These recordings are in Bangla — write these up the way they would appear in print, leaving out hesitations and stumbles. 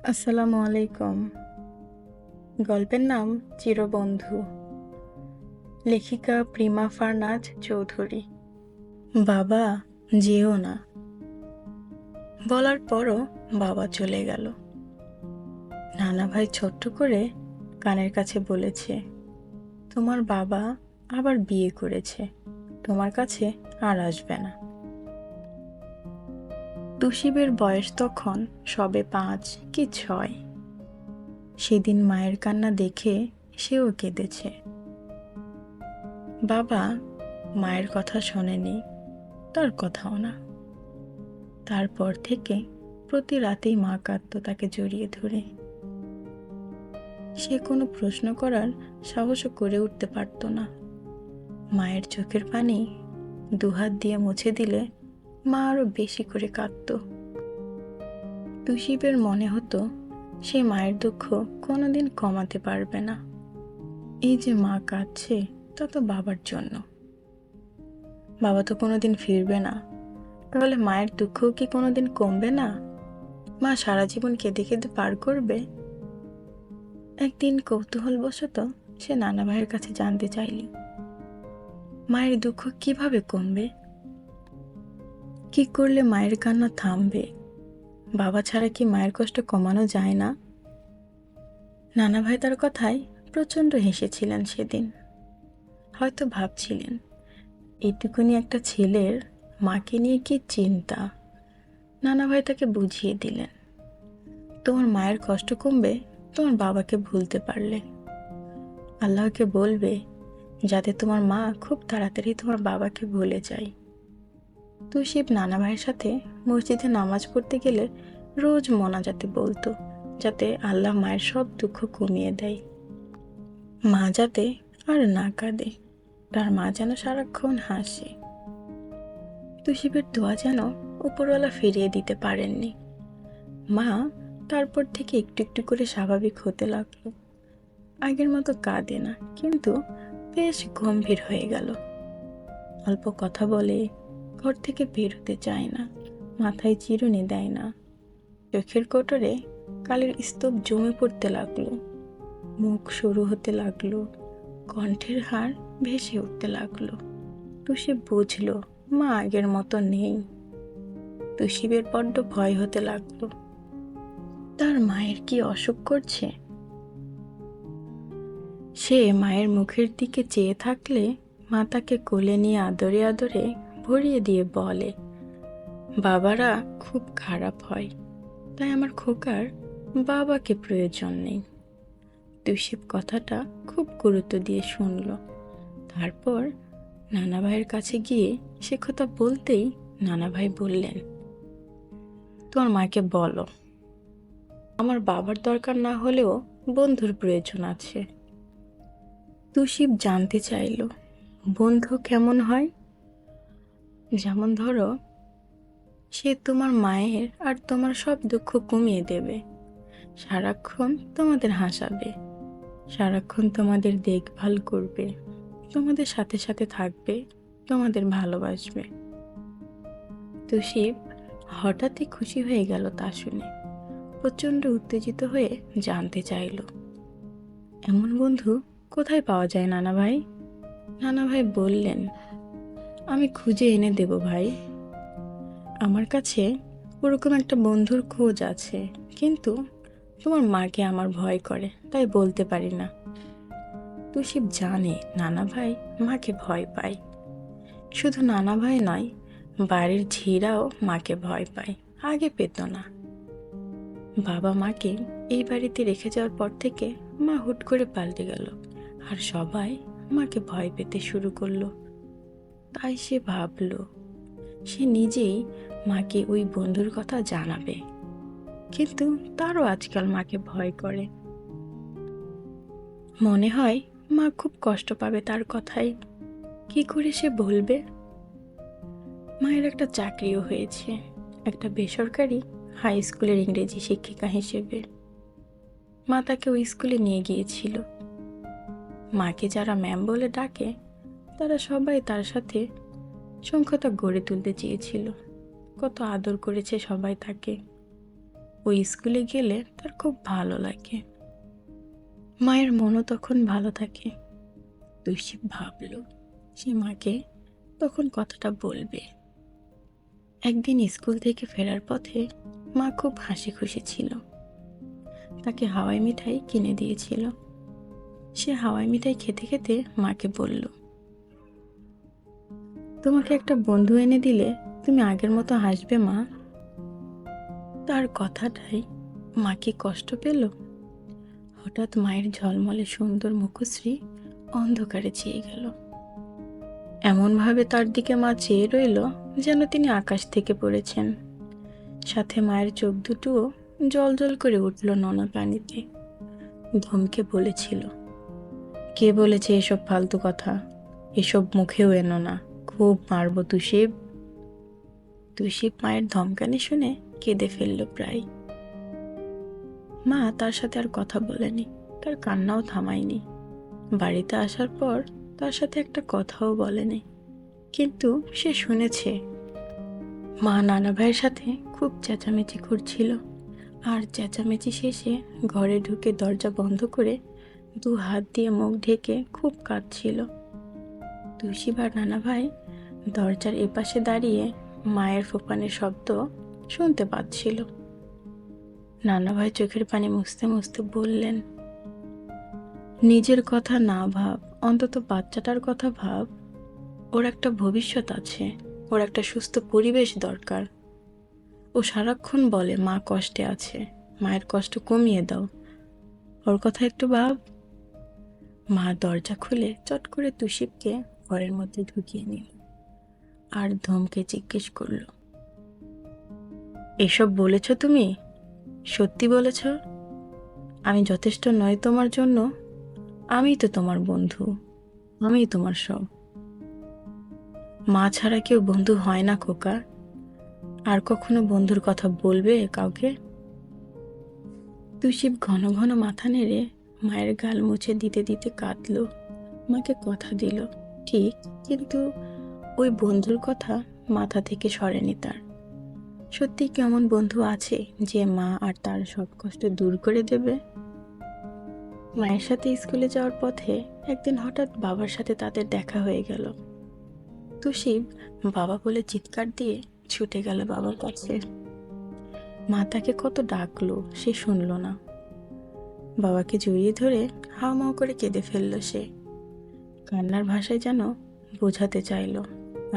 আসসালামু আলাইকুম। গল্পের নাম চিরবন্ধু। লেখিকা প্রিমা ফারনাজ চৌধুরী। বাবা, যেও না বলার পরও বাবা চলে গেল। নানা ভাই ছোট্ট করে কানের কাছে বলেছে, তোমার বাবা আবার বিয়ে করেছে, তোমার কাছে আর আসবে না। তুশিবের বয়স তখন সবে 5 কি 6। সেদিন মায়ের কান্না দেখে সেও কেঁদেছে। বাবা মায়ের কথা শোনেনি, তার কথাও না। তারপর থেকে প্রতি রাতেই মা কাঁদতো তাকে জড়িয়ে ধরে। সে কোনো প্রশ্ন করার সাহসও করে উঠতে পারত না। মায়ের চোখের পানি দুহাত দিয়ে মুছে দিলে মা আরো বেশি করে কাঁদত। তুশিবের মনে হতো সে মায়ের দুঃখ কোনোদিন কমাতে পারবে না। এই যে মা কাঁদছে, তা তো বাবার জন্য। বাবা তো কোনোদিন ফিরবে না, তাহলে মায়ের দুঃখও কি কোনোদিন কমবে না? মা সারা জীবন কেঁদে কেঁদে পার করবে? একদিন কৌতূহলবশত সে নানা ভাইয়ের কাছে জানতে চাইল, মায়ের দুঃখ কিভাবে কমবে, কি করলে মায়ের কান্না থামবে? বাবা ছাড়া কি মায়ের কষ্ট কমানো যায় না? নানা ভাই তার কথায় প্রচণ্ড হেসেছিলেন সেদিন। হয়তো ভাবছিলেন, এইটুকুনি একটা ছেলের মাকে নিয়ে কি চিন্তা। নানা ভাই তাকে বুঝিয়ে দিলেন, তোমার মায়ের কষ্ট কমবে তোমার বাবাকে ভুলতে পারলে। আল্লাহকে বলবে যাতে তোমার মা খুব তাড়াতাড়ি তোমার বাবাকে ভুলে যায়। তুশিব নানা ভাইয়ের সাথে মসজিদে নামাজ পড়তে গেলে রোজ মোনাজাতে বলতো, যাতে আল্লাহ মায়ের সব দুঃখ কমিয়ে দেয়। মা যাতে আর না কাঁদে, তার মা যেন সারাক্ষণ হাসে। তুশিবের দোয়া যেন উপরওয়ালা ফিরিয়ে দিতে পারেননি। মা তারপর থেকে একটু একটু করে স্বাভাবিক হতে লাগলো। আগের মতো কাঁদে না, কিন্তু বেশ গম্ভীর হয়ে গেল। অল্প কথা বলে, ঘর থেকে বের হতে চায় না, মাথায় চিরুনি দেয় না। চোখের কোটরে কালির স্তূপ জমে পড়তে লাগলো, মুখ সরু হতে লাগলো, কণ্ঠের হাড় ভেসে উঠতে লাগলো। তুশিব বুঝলো মা আগের মতো নেই। তুশিবের বড্ড ভয় হতে লাগলো, তার মায়ের কি অসুখ করছে? সে মায়ের মুখের দিকে চেয়ে থাকলে মা তাকে কোলে নিয়ে আদরে আদরে ভরিয়ে দিয়ে বলে, বাবারা খুব খারাপ হয়, তাই আমার খোকার বাবাকে প্রয়োজন নেই। তুশিব কথাটা খুব গুরুত্ব দিয়ে শুনল। তারপর নানা ভাইয়ের কাছে গিয়ে সে কথা বলতেই নানা ভাই বললেন, তোমার মাকে বলো আমার বাবার দরকার না হলেও বন্ধুর প্রয়োজন আছে। তুশিব জানতে চাইল, বন্ধু কেমন হয়? যেমন ধরো, সে তোমার মায়ের আর তোমার সব দুঃখ কমিয়ে দেবে, সারাক্ষণ তোমাদের হাসাবে, সারাক্ষণ তোমাদের দেখভাল করবে, তোমাদের সাথে সাথে থাকবে, তোমাদের ভালোবাসবে। তুশিব হঠাৎই খুশি হয়ে গেল তা শুনে। প্রচণ্ড উত্তেজিত হয়ে জানতে চাইল, এমন বন্ধু কোথায় পাওয়া যায় নানা ভাই? নানা ভাই বললেন, আমি খুঁজে এনে দেব ভাই। আমার কাছে ওরকম একটা বন্ধুর খোঁজ আছে, কিন্তু তোমার মাকে আমার ভয় করে, তাই বলতে পারি না। তুশিব জানে নানা ভাই মাকে ভয় পায়। শুধু নানা ভাই নয়, বাড়ির ঝিরাও মাকে ভয় পায়, আগে পেত না। বাবা মাকে এই বাড়িতে রেখে যাওয়ার পর থেকে মা হুট করে পাল্টে গেল, আর সবাই মাকে ভয় পেতে শুরু করলো। তাই সে ভাবলো সে নিজেই মাকে ওই বন্ধুর কথা জানাবে, কিন্তু তারও আজকাল মাকে ভয় করে। মনে হয় মা খুব কষ্ট পাবে তার কথায়। কি করে সে বলবে? মায়ের একটা চাকরিও হয়েছে, একটা বেসরকারি হাই স্কুলের ইংরেজি শিক্ষিকা হিসেবে। মা তাকে ওই স্কুলে নিয়ে গিয়েছিল। মাকে যারা ম্যাম বলে ডাকে, তারা সবাই তার সাথে সখ্যতা গড়ে তুলতে চেয়েছিল। কত আদর করেছে সবাই তাকে। ওই স্কুলে গেলে তার খুব ভালো লাগে। মায়ের মনও তখন ভালো থাকে। তুষি ভাবল সে মাকে তখন কথাটা বলবে। একদিন স্কুল থেকে ফেরার পথে মা খুব হাসি খুশি ছিল। তাকে হাওয়াই মিঠাই কিনে দিয়েছিল। সে হাওয়াই মিঠাই খেতে খেতে মাকে বলল, তোমাকে একটা বন্ধু এনে দিলে তুমি আগের মতো হাসবে মা। তার কথাটাই মা কি কষ্ট পেল? হঠাৎ মায়ের ঝলমলে সুন্দর মুখশ্রী অন্ধকারে চেয়ে গেল। এমনভাবে তার দিকে মা চেয়ে রইল যেন তিনি আকাশ থেকে পড়েছেন। সাথে মায়ের চোখ দুটোও জল জল করে উঠল নোনা পানিতে। ধমকে বলেছিল, কে বলেছে এসব ফালতু কথা? এসব মুখেও এনো না, খুব মারব তুষিব। তুষিব মায়ের ধমকানি শুনে কেঁদে ফেলল প্রায়। মা তার সাথে আর কথা বলেনি, তার কান্নাও থামায়নি। বাড়িতে আসার পর তার সাথে একটা কথাও বলেনি, কিন্তু সে শুনেছে মা নানা ভাইয়ের সাথে খুব চেঁচামেচি করছিল। আর চেঁচামেচি শেষে ঘরে ঢুকে দরজা বন্ধ করে 2 হাত দিয়ে মুখ ঢেকে খুব কাঁদছিল। তুষিবার নানা ভাই দরজার এপাশে দাঁড়িয়ে মায়ের ফোঁপানের শব্দ শুনতে পাচ্ছিল। নানা ভাই চোখের পানি মুছতে মুছতে বললেন, নিজের কথা না ভাব, অন্তত বাচ্চাটার কথা ভাব। ওর একটা ভবিষ্যৎ আছে, ওর একটা সুস্থ পরিবেশ দরকার। ও সারাক্ষণ বলে মা কষ্টে আছে, মায়ের কষ্ট কমিয়ে দাও, ওর কথা একটু ভাব। মা দরজা খুলে চট করে তুষিবকে ঘরের মধ্যে ঢুকিয়ে নিল আর ধমকে জিজ্ঞেস করল, এসব বলেছ তুমি? সত্যি বলেছ? আমি যথেষ্ট নয় তোমার জন্য? আমিই তো তোমার বন্ধু, আমিই তোমার সব। মা ছাড়া কেউ বন্ধু হয় না খোকা। আর কখনো বন্ধুর কথা বলবে কাউকে? তুষিব ঘন ঘন মাথা নেড়ে মায়ের গাল মুছে দিতে দিতে কাঁদল। মাকে কথা দিল ঠিক, কিন্তু ওই বন্ধুর কথা মাথা থেকে সরেনি তার। সত্যি কেমন বন্ধু আছে যে মা আর তার সব কষ্ট দূর করে দেবে? মায়ের সাথে স্কুলে যাওয়ার পথে একদিন হঠাৎ বাবার সাথে তাদের দেখা হয়ে গেল। তুষিব বাবা বলে চিৎকার দিয়ে ছুটে গেল বাবার কাছে। মা তাকে কত ডাকলো, সে শুনল না। বাবাকে জড়িয়ে ধরে হাউমাউ করে কেঁদে ফেলল সে। কান্নার ভাষায় যেন বোঝাতে চাইল,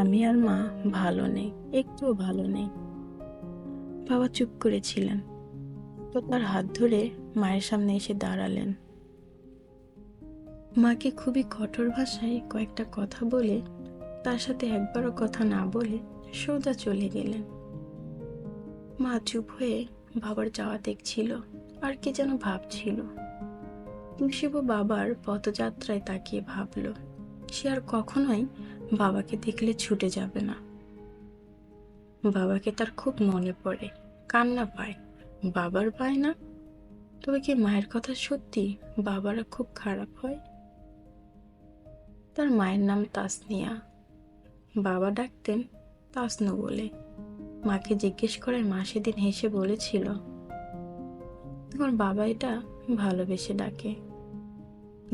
আমি আর মা ভালো নেই, একটুও ভালো নেই। বাবা চুপ করেছিলেন, তো তার হাত ধরে মায়ের সামনে এসে দাঁড়ালেন। মাকে খুবই কঠোর ভাষায় কয়েকটা কথা বলে তার সাথে একবারও কথা না বলে সোজা চলে গেলেন। মা চুপ হয়ে বাবার যাওয়া দেখছিল, আর কি যেন ভাবছিল। তুষিব বাবার পথযাত্রায় তাকিয়ে ভাবল, সে আর কখনোই বাবাকে দেখলে ছুটে যাবে না। বাবাকে তার খুব মনে পড়ে, কান্না পায়। বাবার পায় না? তবে কি মায়ের কথা সত্যি বাবারা খুব খারাপ হয়? তার মায়ের নাম তাসনিয়া, বাবা ডাকতেন তাসনু বলে। মাকে জিজ্ঞেস করে মা সেদিন হেসে বলেছিল, তোমার বাবা এটা ভালোবেসে ডাকে,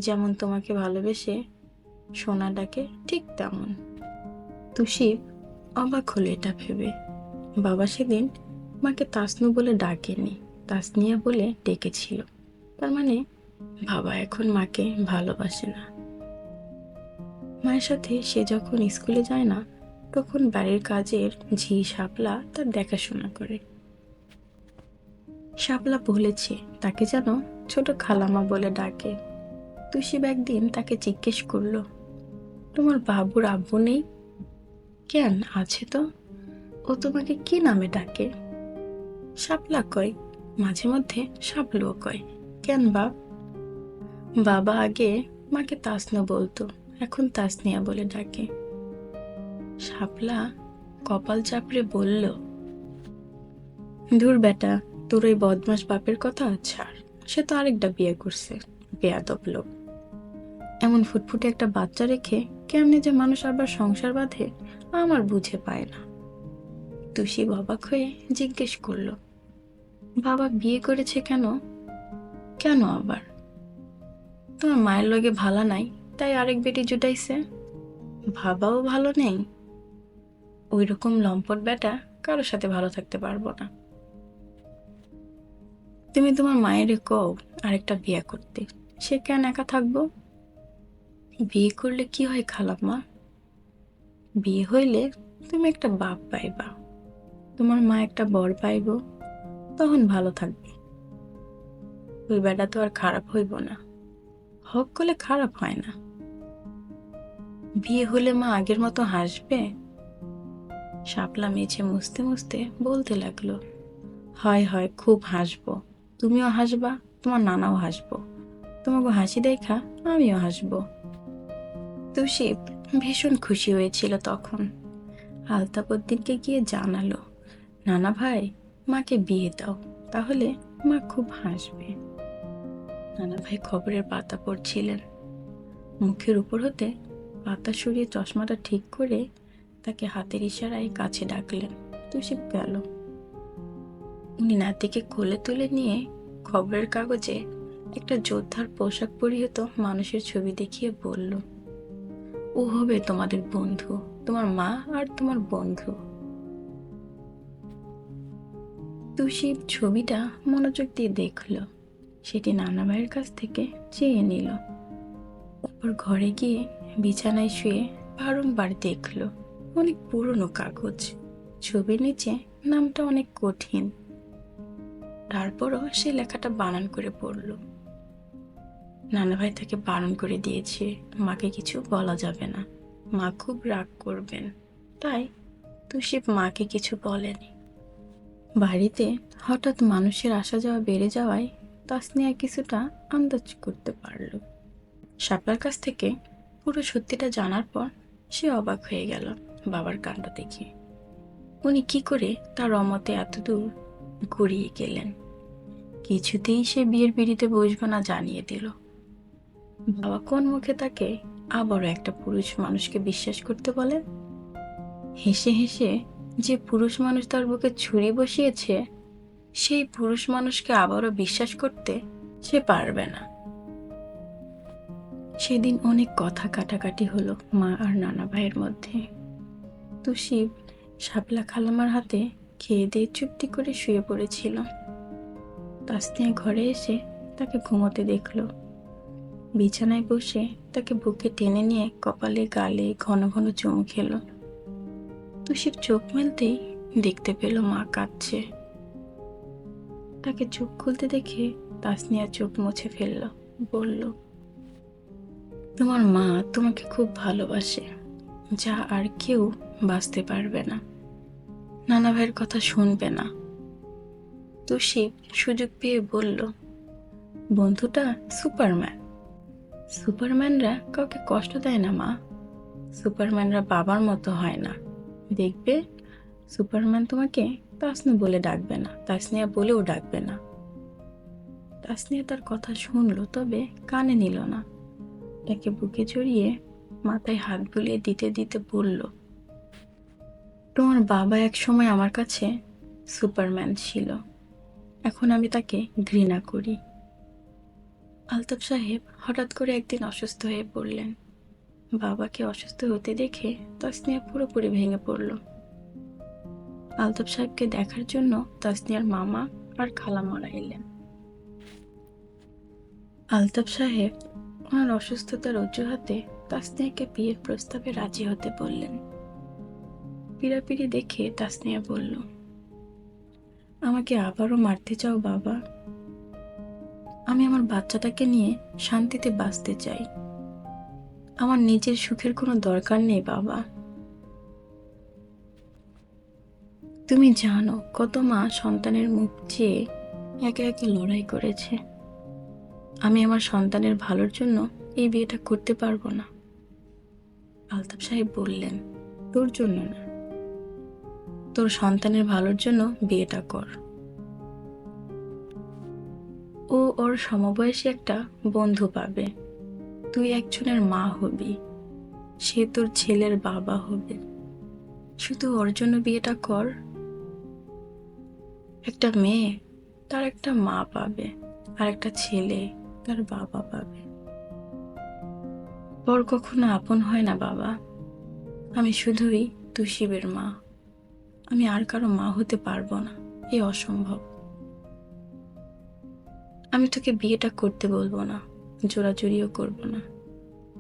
যেমন তোমাকে ভালোবেসে সোনা ডাকে ঠিক তেমন। তুষিব অবাক হলো এটা ভেবে। বাবা সেদিন মাকে তাসনু বলে ডাকেনি, তাসনিয়া বলে ডেকেছিল। তার মানে বাবা এখন মাকে ভালোবাসে না। মায়ের সাথে সে যখন স্কুলে যায় না, তখন বাড়ির কাজের ঝি শাপলা তার দেখাশোনা করে। শাপলা বলেছে তাকে যেন ছোট খালামা বলে ডাকে। তুষিব একদিন তাকে জিজ্ঞেস করলো, তোমার বাবুর আব্বু নেই কেন? আছে তো, ও তোমাকে কি নামে ডাকে? শাপলা কয়, মাঝে মধ্যে শাপলুও কয়। কেন বাপ? বাবা আগে মাকে তাসনু বলতো, এখন তাসনিয়া বলে ডাকে। শাপলা কপাল চাপড়ে বলল, দূর বেটা, তোর ওই বদমাস বাপের কথা ছাড়, সে তো আরেকটা বিয়ে করছে, বেয়াদব লোক। এমন ফুটফুটে একটা বাচ্চা রেখে কেমনে যে মানুষ আবার সংসার বাঁধে আমার বুঝে পায় না। তুষি অবাক হয়ে জিজ্ঞেস করলো, বাবা বিয়ে করেছে কেন? কেন আবার? তোমার মায়ের লগে ভালো নাই, তাই আরেক বেটি জুটাইছে। বাবাও ভালো নেই? ওই রকম লম্পট বেটা কারোর সাথে ভালো থাকতে পারবো না। তুমি তোমার মায়ের কও আরেকটা বিয়ে করতে, সে কেন একা থাকবো? বিয়ে করলে কি হয় খালাম্মা? বিয়ে হইলে তুমি একটা বাপ পাইবা, তোমার মা একটা বর পাইব, তখন ভালো থাকবে। ওই বেটা তো আর খারাপ হইব না। হক করলে খারাপ হয় না। বিয়ে হলে মা আগের মতো হাসবে? শাপলা মেঝে মুছতে মুছতে বলতে লাগলো, হয় হয়, খুব হাসবো। তুমিও হাসবা, তোমার নানাও হাসবো। তোমাকে হাসি দেখা আমিও হাসবো। তুষিপ ভীষণ খুশি হয়েছিল তখন। আলতাপদ্দিনকে গিয়ে জানালো, নানা ভাই, মাকে বিয়ে দাও, তাহলে মা খুব হাসবে। নানা ভাই খবরের পাতা পড়ছিলেন। মুখের উপর হতে পাতা সরিয়ে চশমাটা ঠিক করে তাকে হাতের ইশারায় কাছে ডাকলেন। তুষিপ গেল। উনি নাতিকে কোলে তুলে নিয়ে খবরের কাগজে একটা যোদ্ধার পোশাক পরিহিত মানুষের ছবি দেখিয়ে বলল, ও হবে তোমাদের বন্ধু, তোমার মা আর তোমার বন্ধু। তুষিপ ছবিটা মনোযোগ দিয়ে দেখল। সেটি নানা ভাইয়ের কাছ থেকে চেয়ে নিল। ওপর ঘরে গিয়ে বিছানায় শুয়ে বারংবার দেখল। অনেক পুরনো কাগজ, ছবির নিচে নামটা অনেক কঠিন। তারপরও সে লেখাটা বানান করে পড়ল। নানা ভাই তাকে বারণ করে দিয়েছে, মাকে কিছু বলা যাবে না, মা খুব রাগ করবেন। তাই তুষিপ মাকে কিছু বলেনি। বাড়িতে হঠাৎ মানুষের আসা যাওয়া বেড়ে যাওয়ায় তাসনিয়া কিছুটা আন্দাজ করতে পারল। শাপলার কাছ থেকে পুরো সত্যিটা জানার পর সে অবাক হয়ে গেল বাবার কাণ্ড দেখে। উনি কি করে তার অমতে এতদূর গড়িয়ে গেলেন? কিছুতেই সে বিয়ের পিড়িতে বসবে না জানিয়ে দিল। বাবা কোন মুখে তাকে আবারও একটা পুরুষ মানুষকে বিশ্বাস করতে বলে? হেসে হেসে যে পুরুষ মানুষ তার বুকে ছুরি বসিয়েছে, সেই পুরুষ মানুষকে আবারও বিশ্বাস করতে সে পারবে না। সেদিন অনেক কথা কাটাকাটি হলো মা আর নানা ভাইয়ের মধ্যে। তুষিব শাপলা খালামার হাতে খেয়ে দিয়ে চুপটি করে শুয়ে পড়েছিল। তাসনিয়া ঘরে এসে তাকে ঘুমোতে দেখলো। বিছানায় বসে তাকে বুকে টেনে নিয়ে কপালে গালে ঘন ঘন চুমু খেলো। তুষির চোখ মেলতেই দেখতে পেল মা কাঁদছে। তাকে চোখ খুলতে দেখে তাসনিয়া চোখ মুছে ফেলল, বলল, তোমার মা তোমাকে খুব ভালোবাসে, যা আর কেউ বাঁচতে পারবে না। নানা ভাইয়ের কথা শুনবে না। তুষি সুযোগ পেয়ে বলল, বন্ধুটা সুপারম্যান। সুপারম্যানরা কাউকে কষ্ট দেয় না মা। সুপারম্যানরা বাবার মতো হয় না। দেখবে, সুপারম্যান তোমাকে তাসনু বলে ডাকবে না, তাসনিয়া বলেও ডাকবে না। তাসনিয়া তার কথা শুনলো, তবে কানে নিল না। তাকে বুকে জড়িয়ে মাথায় হাত বুলিয়ে দিতে দিতে বলল, তোমার বাবা এক সময় আমার কাছে সুপারম্যান ছিল, এখন আমি তাকে ঘৃণা করি। আলতাফ সাহেব হঠাৎ করে একদিন অসুস্থ হয়ে পড়লেন। বাবাকে অসুস্থ হতে দেখে তাসনিয়া পুরোপুরি ভেঙে পড়ল। আলতাফ সাহেবকে দেখার জন্য তাসনিয়ার মামা আর খালামারা এলেন। আলতাফ সাহেব ওনার অসুস্থতার অজুহাতে তাসনিয়াকে বিয়ের প্রস্তাবে রাজি হতে বললেন। পিড়াপিড়ি দেখে তাসনিয়া বলল, আমাকে আবারও মারতে চাও বাবা? আমি আমার বাচ্চাটাকে নিয়ে শান্তিতে বাঁচতে চাই। আমার নিজের সুখের কোনো দরকার নেই বাবা। তুমি জানো কত মা সন্তানের মুখ চেয়ে একে একে লড়াই করেছে। আমি আমার সন্তানের ভালোর জন্য এই বিয়েটা করতে পারবো না। আলতাফ সাহেব বললেন, তোর জন্য না, তোর সন্তানের ভালোর জন্য বিয়েটা কর। ও ওর সমবয়সী একটা বন্ধু পাবে, তুই একজনের মা হবি, সে তোর ছেলের বাবা হবে। শুধু ওর জন্য বিয়েটা কর। একটা মেয়ে তার একটা মা পাবে, আর একটা ছেলে তার বাবা পাবে। পর কখনো আপন হয় না বাবা। আমি শুধুই তুষিবের মা। আমি আর কারো মা হতে পারবো না, এ অসম্ভব। আমি তোকে বিয়েটা করতে বলবো না, জোরাজুরিও করবো না।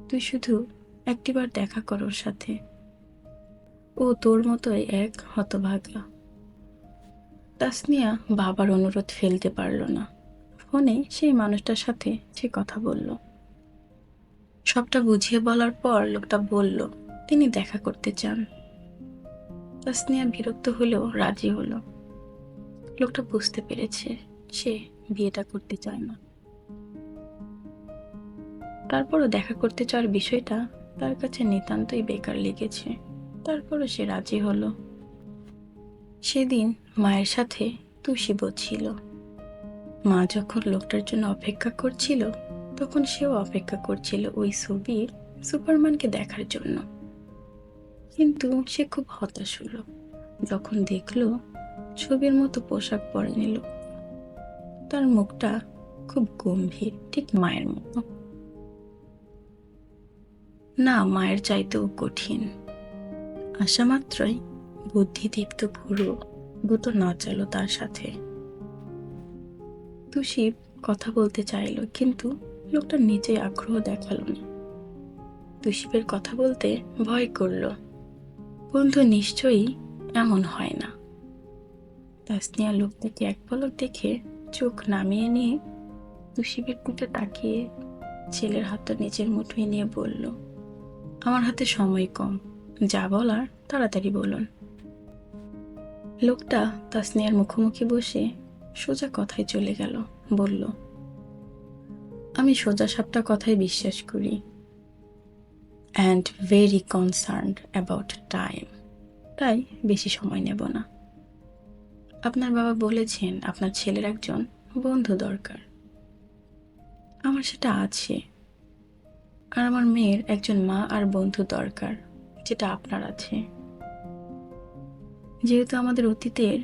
তুই শুধু একটিবার দেখা কর ওর সাথে। ও তোর মতোই এক হতভাগা। তাসনিয়া বাবার অনুরোধ ফেলতে পারল না। ফোনে সেই মানুষটার সাথে সে কথা বলল। সবটা বুঝিয়ে বলার পর লোকটা বলল তিনি দেখা করতে চান। তাসনিয়া বিরক্ত হলেও রাজি হলো। লোকটা বুঝতে পেরেছে সে বিয়েটা করতে চায় না। তারপরও দেখা করতে চাওয়ার বিষয়টা তার কাছে নিতান্তই বেকার লেগেছে। তারপরও সে রাজি হলো। সেদিন মায়ের সাথে তুষিবও ছিল। মা যখন লোকটার জন্য অপেক্ষা করছিল, তখন সেও অপেক্ষা করছিল ওই ছবির সুপারম্যানকে দেখার জন্য। কিন্তু সে খুব হতাশ হলো যখন দেখলো ছবির মতো পোশাক পরে নিল। তার মুখটা খুব গম্ভীর, ঠিক মায়ের মতো। না, মায়ের চাইতেও কঠিন। আসা মাত্রই বুদ্ধিদীপ্ত ভুরু দুটো নাচালো তার সাথে। তুষিব কথা বলতে চাইল, কিন্তু লোকটা নিজেই আগ্রহ দেখালো না। তুষিবের কথা বলতে ভয় করলো। বন্ধু নিশ্চয়ই এমন হয় না। তাসনিয়া লোকটাকে এক পলক দেখে চোখ নামিয়ে নিয়ে তুষিবের দিকে তাকিয়ে ছেলের হাতটা নিজের মুঠোয় নিয়ে বলল, আমার হাতে সময় কম, যা বলার তাড়াতাড়ি বলুন। লোকটা তাসনিয়ার মুখোমুখি বসে সোজা কথায় চলে গেল। বলল, আমি সোজা সাপটা কথায় বিশ্বাস করি, and very concerned about time. তাই বেশি সময় নেব না। আপনার বাবা বলেছেন আপনার ছেলের একজন বন্ধু দরকার। আমার সেটা আছে। আর আমার মেয়ের একজন মা আর বন্ধু দরকার, যেটা আপনার আছে। যেহেতু আমাদের অতীতের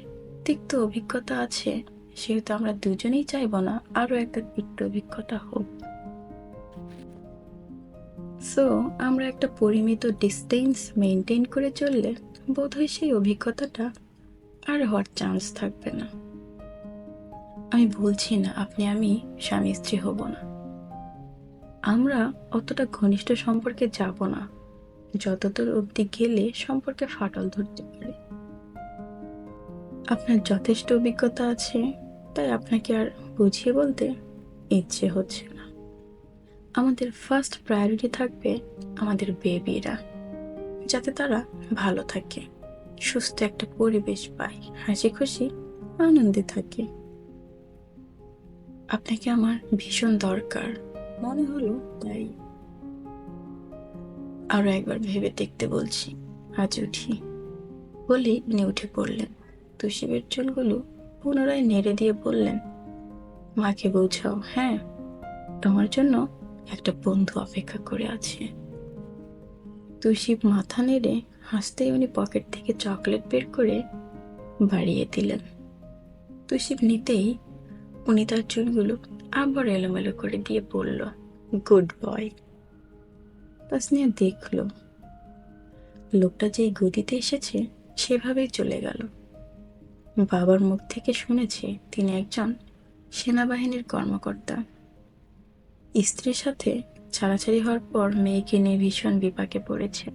তিক্ত অভিজ্ঞতা আছে, সেহেতু আমরা দুজনেই চাইব না আরো একটা তিক্ত অভিজ্ঞতা হোক। সো আমরা একটা পরিমিত ডিস্টেন্স মেনটেন করে চললে বোধহয় সেই অভিজ্ঞতাটা আর হওয়ার চান্স থাকবে না। আমি বলছি না আমি স্বামী স্ত্রী হব না। আমরা অতটা ঘনিষ্ঠ সম্পর্কে যাব না যতদূর অবধি গেলে সম্পর্কে ফাটল ধরতে পারে। আপনার যথেষ্ট অভিজ্ঞতা আছে, তাই আপনাকে আর বুঝিয়ে বলতে ইচ্ছে হচ্ছে না। আমাদের ফার্স্ট প্রায়োরিটি থাকবে আমাদের বেবিরা, যাতে তারা ভালো থাকে, সুস্থ একটা পরিবেশ পায়, হাসি খুশি আনন্দে থাকে। আপনাকে আমার ভীষণ দরকার মনে হলো, তাই আরো একবার ভেবে দেখতে বলছি। আজ উঠি। বলেই উনি উঠে পড়লেন। তুষিবের চুলগুলো পুনরায় নেড়ে দিয়ে বললেন, মাকে বোঝাও, হ্যাঁ, তোমার জন্য একটা বন্ধু অপেক্ষা করে আছে। তুষিব মাথা নেড়ে হাসতেই উনি পকেট থেকে চকলেট বের করে বাড়িয়ে দিলেন। তুষিব নিতেই উনি তার চুলগুলো আবার এলোমেলো করে দিয়ে বলল, গুড বয়। তাসনিয়া দেখল লোকটা যেই গতিতে এসেছে সেভাবেই চলে গেল। বাবার মুখ থেকে শুনেছে তিনি একজন সেনাবাহিনীর কর্মকর্তা। স্ত্রীর সাথে ছাড়াছাড়ি হওয়ার পর মেয়েকে নিয়ে ভীষণ বিপাকে পড়েছে।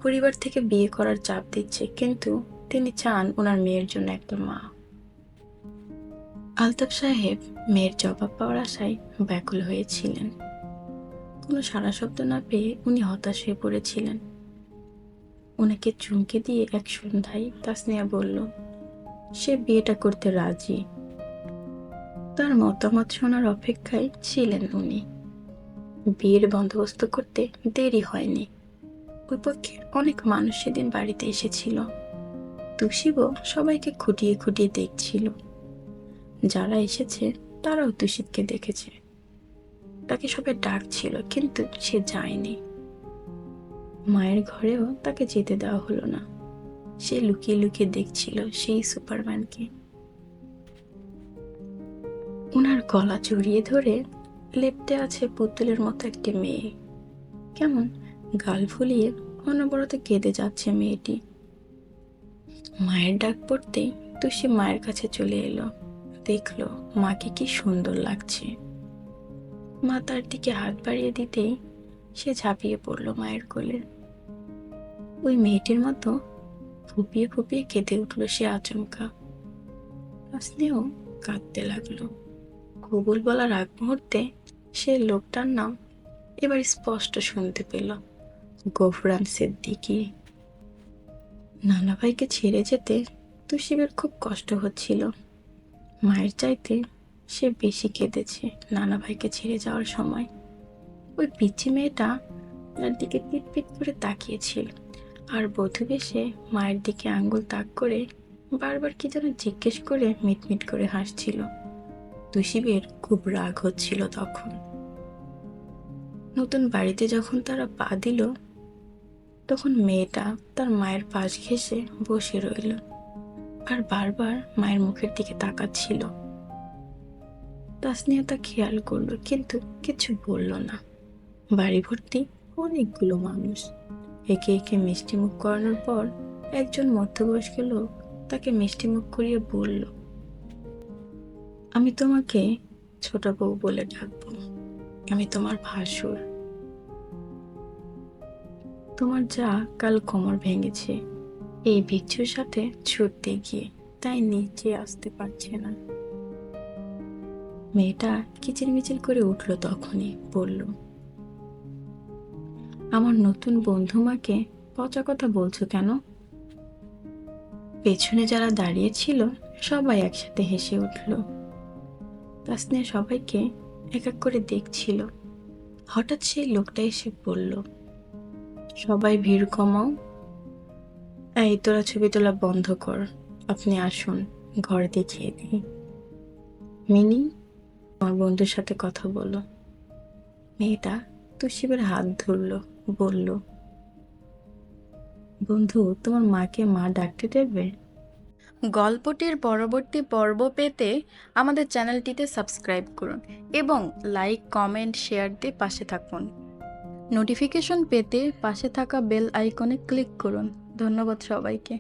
পরিবার থেকে বিয়ে করার চাপ দিচ্ছে, কিন্তু তিনি চান ওনার মেয়ের জন্য একটা মা। আলতাফ সাহেব মেয়ের জবাব পাওয়ার আশায় ব্যাকুল হয়েছিলেন। কোনো সাড়া শব্দ না পেয়ে উনি হতাশ হয়ে পড়েছিলেন। ওনাকে চুমকে দিয়ে এক সন্ধ্যায় তাসনিয়া বলল সে বিয়েটা করতে রাজি। তার মতামত শোনার অপেক্ষায় ছিলেন উনি। বিয়ের বন্দোবস্ত করতে দেরি হয়নি। ওই পক্ষে অনেক মানুষ সেদিন বাড়িতে এসেছিল। তুষিবও সবাইকে খুঁটিয়ে খুঁটিয়ে দেখছিল। যারা এসেছে তারাও তুষিবকে দেখেছে। তাকে সবাই ডাকছিল, কিন্তু সে যায়নি। মায়ের ঘরেও তাকে যেতে দেওয়া হলো না। সে লুকিয়ে লুকিয়ে দেখছিল সেই সুপারম্যানকে। ওনার গলা জড়িয়ে ধরে লেপ্টে আছে পুতুলের মতো একটি মেয়ে। কেমন গাল ফুলিয়ে অনবরত কেঁদে যাচ্ছে মেয়েটি। মায়ের ডাক পড়তেই তুষি মায়ের কাছে চলে এলো। দেখলো মাকে কি সুন্দর লাগছে। মা তার দিকে হাত বাড়িয়ে দিতেই সে ঝাঁপিয়ে পড়লো মায়ের কোলে। ওই মেয়েটির মতো ফুপিয়ে ফুপিয়ে কেঁদে উঠলো সে আচমকা। তাসনিয়াও কাঁদতে লাগলো। কবুল বলার আগ মুহূর্তে সে লোকটার নাম এবার স্পষ্ট শুনতে পেল, গফরান সিদ্দিকী। নানা ভাইকে ছেড়ে যেতে তুষিবের খুব কষ্ট হচ্ছিল। মায়ের চাইতে সে বেশি কেঁদেছে নানা ভাইকে ছেড়ে যাওয়ার সময়। ওই পিচ্চি মেয়েটা তার দিকে পিটপিট করে তাকিয়েছিল আর বধূ বেশে মায়ের দিকে আঙ্গুল তাক করে বারবার কি যেন জিজ্ঞেস করে মিটমিট করে হাসছিল। তুষিবের খুব রাগ হচ্ছিল তখন। নতুন বাড়িতে যখন তারা পা দিল তখন মেয়েটা তার মায়ের পাশ ঘেঁষে বসে রইল আর বারবার মায়ের মুখের দিকে তাকাচ্ছিল। তাসনিয়া তা খেয়াল করলো কিন্তু কিছু বলল না। বাড়ি ভর্তি অনেকগুলো মানুষ। একে একে মিষ্টি মুখ করানোর পর একজন মধ্যবয়স্ক লোক তাকে মিষ্টি মুখ করিয়ে বলল, আমি তোমাকে ছোট বউ বলে ডাকবো। আমি তোমার ভাসুর। তোমার যা কাল কোমর ভেঙেছে এই বিচ্ছুর সাথে ছুটতে গিয়ে, তাই নিচে আসতে পারছে না। মেয়েটা কিচিরমিচির করে উঠল তখনই, বলল, আমার নতুন বন্ধু মাকে পচা কথা বলছো কেন? পেছনে যারা দাঁড়িয়ে ছিল সবাই একসাথে হেসে উঠল। তাসনিয়া সবাইকে এক এক করে দেখছিল। হঠাৎ সেই লোকটা এসে বলল, সবাই ভিড় কমাও। এই তোরা ছবি তোলা বন্ধ কর, আপনি আসুন ঘর দেখিয়ে দিই। মিনি, আমার বন্ধুর সাথে কথা বলো। মেয়েটা তুষিবের হাত ধরলো, বলল, বন্ধু তোমার মাকে মা ডাকতে দেবে? গল্পটির পরবর্তী পর্ব পেতে আমাদের চ্যানেলটিতে সাবস্ক্রাইব করুন এবং লাইক, কমেন্ট, শেয়ার দিয়ে পাশে থাকুন। নোটিফিকেশন পেতে পাশে থাকা বেল আইকনে ক্লিক করুন। ধন্যবাদ সবাইকে।